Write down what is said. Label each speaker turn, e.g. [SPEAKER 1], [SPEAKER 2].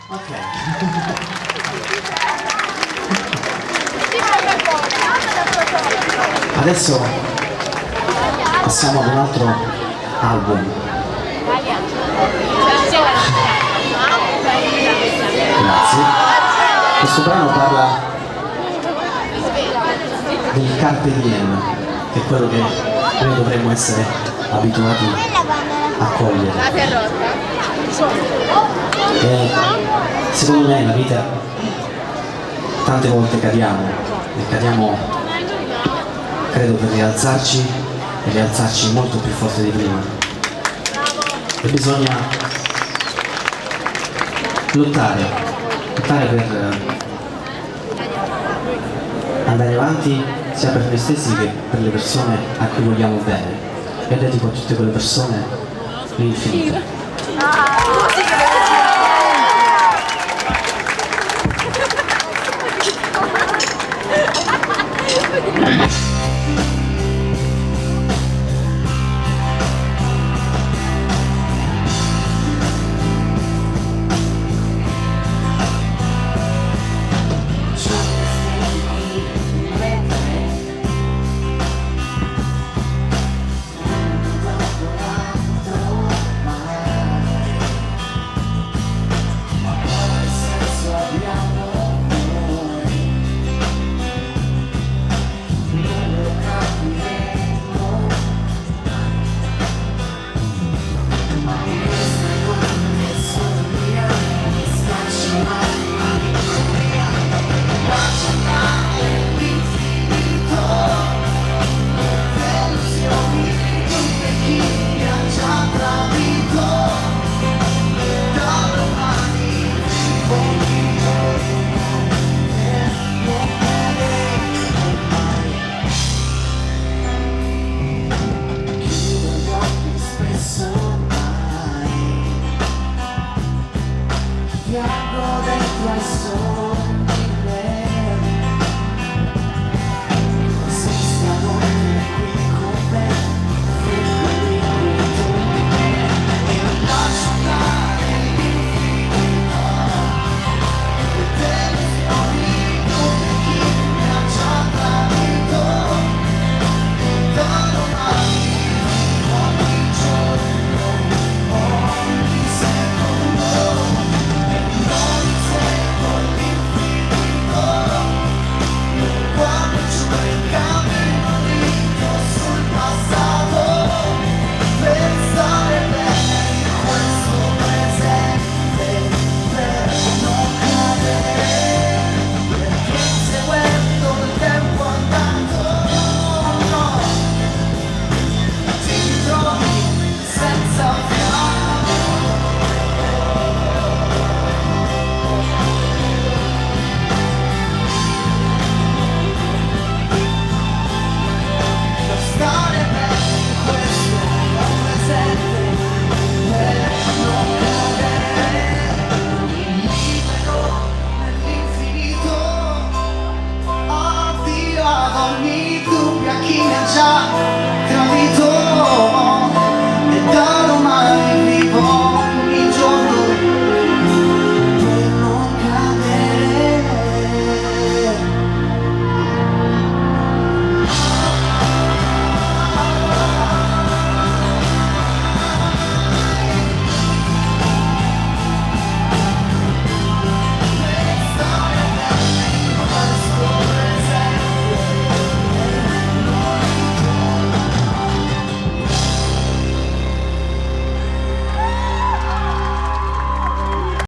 [SPEAKER 1] Ok. Adesso passiamo ad un altro album. Grazie. Questo brano parla del carpe diem, che è quello che noi dovremmo essere abituati a cogliere. E secondo me nella vita tante volte cadiamo, e cadiamo credo per rialzarci e rialzarci molto più forte di prima. E bisogna lottare per andare avanti sia per noi stessi che per le persone a cui vogliamo bene. E dedico a tutte quelle persone l'infinito.
[SPEAKER 2] Piango dentro ai sogni.